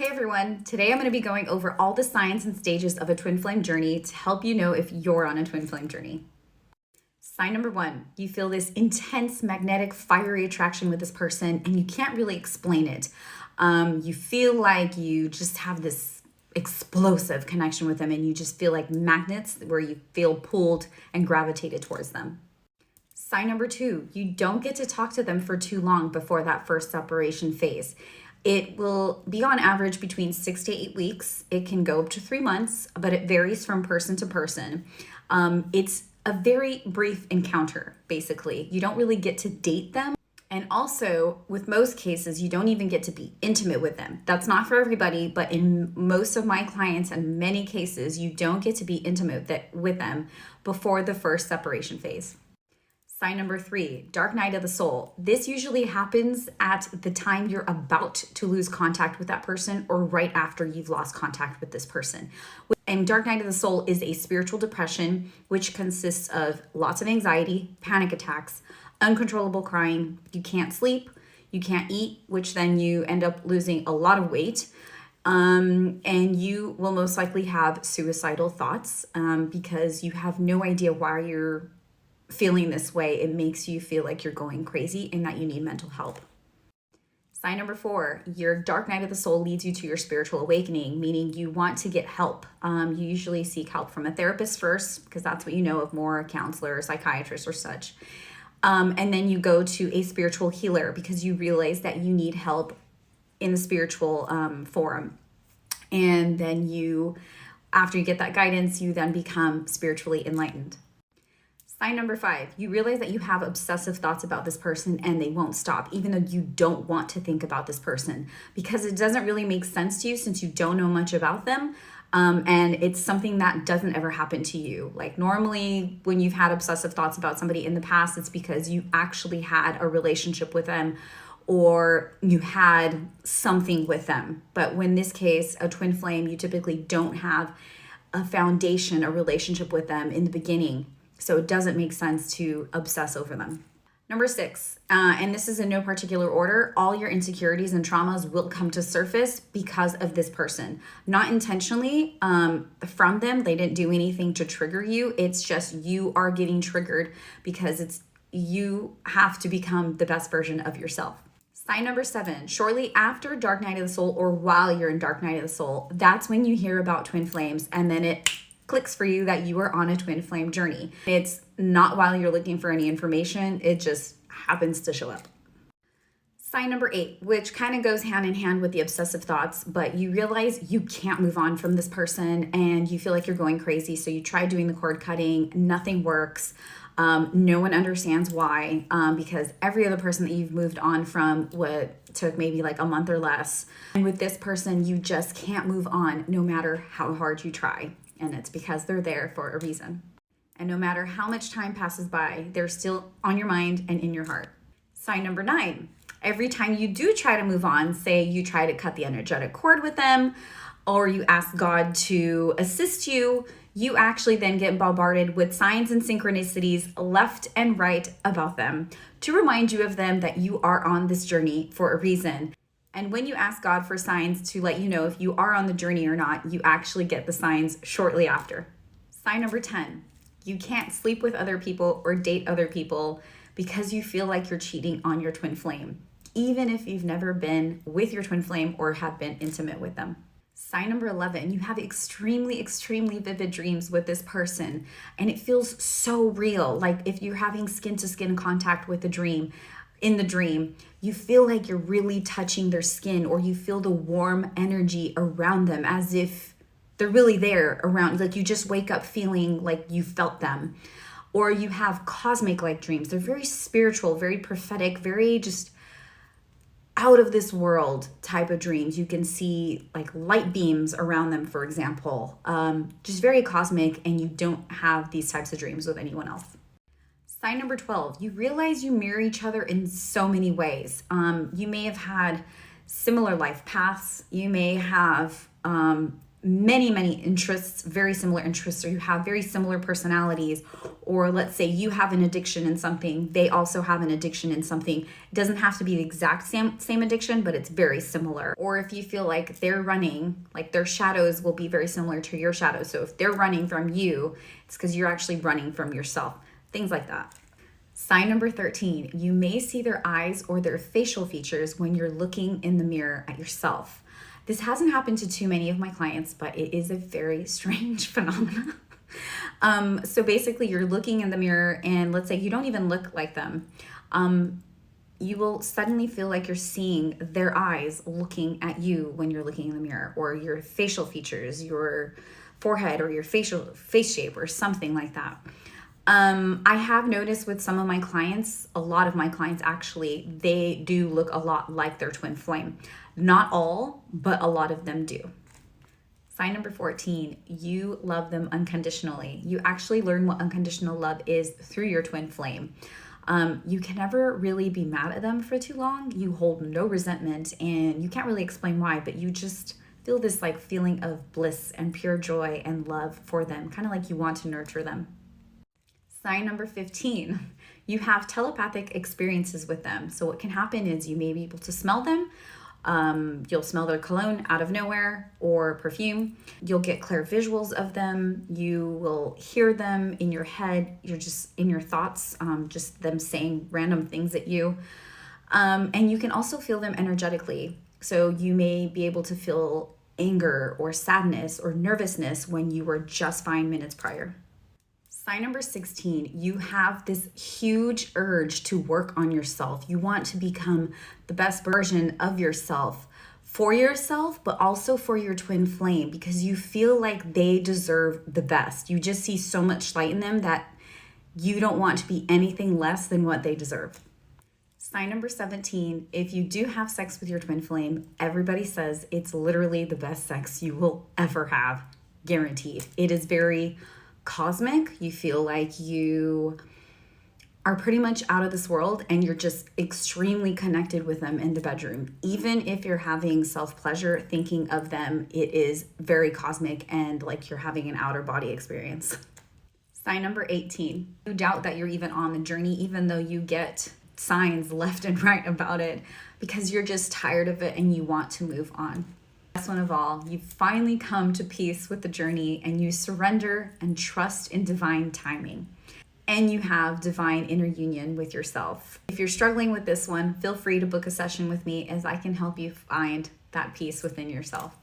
Hey everyone, today I'm going to be going over all the signs and stages of a twin flame journey to help you know if you're on a twin flame journey. Sign number 1, you feel this intense magnetic fiery attraction with this person and you can't really explain it. You feel like you just have this explosive connection with them and you just feel like magnets where you feel pulled and gravitated towards them. Sign number 2, you don't get to talk to them for too long before that first separation phase. It will be on average between 6 to 8 weeks. It can go up to 3 months, but it varies from person to person. It's a very brief encounter, basically. You don't really get to date them. And also, with most cases, you don't even get to be intimate with them. That's not for everybody, but in most of my clients and many cases, you don't get to be intimate with them before the first separation phase. Sign number 3, dark night of the soul. This usually happens at the time you're about to lose contact with that person or right after you've lost contact with this person. And dark night of the soul is a spiritual depression, which consists of lots of anxiety, panic attacks, uncontrollable crying. You can't sleep, you can't eat, which then you end up losing a lot of weight. And you will most likely have suicidal thoughts because you have no idea why you're feeling this way. It makes you feel like you're going crazy and that you need mental help. Sign number 4, your dark night of the soul leads you to your spiritual awakening, meaning you want to get help. You usually seek help from a therapist first, because that's what you know of more, a counselor, a psychiatrist or such. And then you go to a spiritual healer because you realize that you need help in the spiritual forum. And then after you get that guidance, you then become spiritually enlightened. Sign number 5, you realize that you have obsessive thoughts about this person and they won't stop, even though you don't want to think about this person because it doesn't really make sense to you since you don't know much about them. And it's something that doesn't ever happen to you. Like normally when you've had obsessive thoughts about somebody in the past, it's because you actually had a relationship with them or you had something with them. But when this case, a twin flame, you typically don't have a foundation, a relationship with them in the beginning. So it doesn't make sense to obsess over them. Number 6, and this is in no particular order, all your insecurities and traumas will come to surface because of this person. Not intentionally from them. They didn't do anything to trigger you. It's just you are getting triggered because you have to become the best version of yourself. Sign number 7, shortly after Dark Night of the Soul or while you're in Dark Night of the Soul, that's when you hear about twin flames and then it clicks for you that you are on a twin flame journey. It's not while you're looking for any information, it just happens to show up. Sign number 8, which kind of goes hand in hand with the obsessive thoughts, but you realize you can't move on from this person and you feel like you're going crazy. So you try doing the cord cutting, nothing works. No one understands why, because every other person that you've moved on from took maybe like a month or less. And with this person, you just can't move on no matter how hard you try. And it's because they're there for a reason. And no matter how much time passes by, they're still on your mind and in your heart. Sign number 9, every time you do try to move on, say you try to cut the energetic cord with them, or you ask God to assist you, you actually then get bombarded with signs and synchronicities left and right about them to remind you of them that you are on this journey for a reason. And when you ask God for signs to let you know if you are on the journey or not, you actually get the signs shortly after. Sign number 10, you can't sleep with other people or date other people because you feel like you're cheating on your twin flame, even if you've never been with your twin flame or have been intimate with them. Sign number 11, you have extremely, extremely vivid dreams with this person and it feels so real. Like if you're having skin to skin contact with the dream, in the dream, you feel like you're really touching their skin or you feel the warm energy around them as if they're really there around, like you just wake up feeling like you felt them. Or you have cosmic-like dreams. They're very spiritual, very prophetic, very just out of this world type of dreams. You can see like light beams around them, for example, just very cosmic, and you don't have these types of dreams with anyone else. Sign number 12, you realize you mirror each other in so many ways. You may have had similar life paths. You may have many interests, very similar interests, or you have very similar personalities, or let's say you have an addiction in something, they also have an addiction in something. It doesn't have to be the exact same addiction, but it's very similar. Or if you feel like they're running, like their shadows will be very similar to your shadows. So if they're running from you, it's because you're actually running from yourself. Things like that. Sign number 13, you may see their eyes or their facial features when you're looking in the mirror at yourself. This hasn't happened to too many of my clients, but it is a very strange phenomenon. So basically you're looking in the mirror and let's say you don't even look like them. You will suddenly feel like you're seeing their eyes looking at you when you're looking in the mirror, or your facial features, your forehead or your face shape or something like that. I have noticed with some of my clients, a lot of my clients actually, they do look a lot like their twin flame. Not all, but a lot of them do. Sign number 14, you love them unconditionally. You actually learn what unconditional love is through your twin flame. You can never really be mad at them for too long. You hold no resentment and you can't really explain why, but you just feel this like feeling of bliss and pure joy and love for them, kind of like you want to nurture them. Sign number 15, you have telepathic experiences with them. So what can happen is you may be able to smell them. You'll smell their cologne out of nowhere or perfume. You'll get clear visuals of them. You will hear them in your head. You're just in your thoughts, just them saying random things at you. And you can also feel them energetically. So you may be able to feel anger or sadness or nervousness when you were just fine minutes prior. Sign number 16, you have this huge urge to work on yourself. You want to become the best version of yourself for yourself, but also for your twin flame, because you feel like they deserve the best. You just see so much light in them that you don't want to be anything less than what they deserve. Sign number 17, if you do have sex with your twin flame, everybody says it's literally the best sex you will ever have, guaranteed. It is very cosmic. You feel like you are pretty much out of this world and you're just extremely connected with them in the bedroom. Even if you're having self-pleasure thinking of them, it is very cosmic and like you're having an outer body experience. Sign number 18, you doubt that you're even on the journey, even though you get signs left and right about it, because you're just tired of it and you want to move on. Last one of all, you finally come to peace with the journey and you surrender and trust in divine timing. And you have divine inner union with yourself. If you're struggling with this one, feel free to book a session with me as I can help you find that peace within yourself.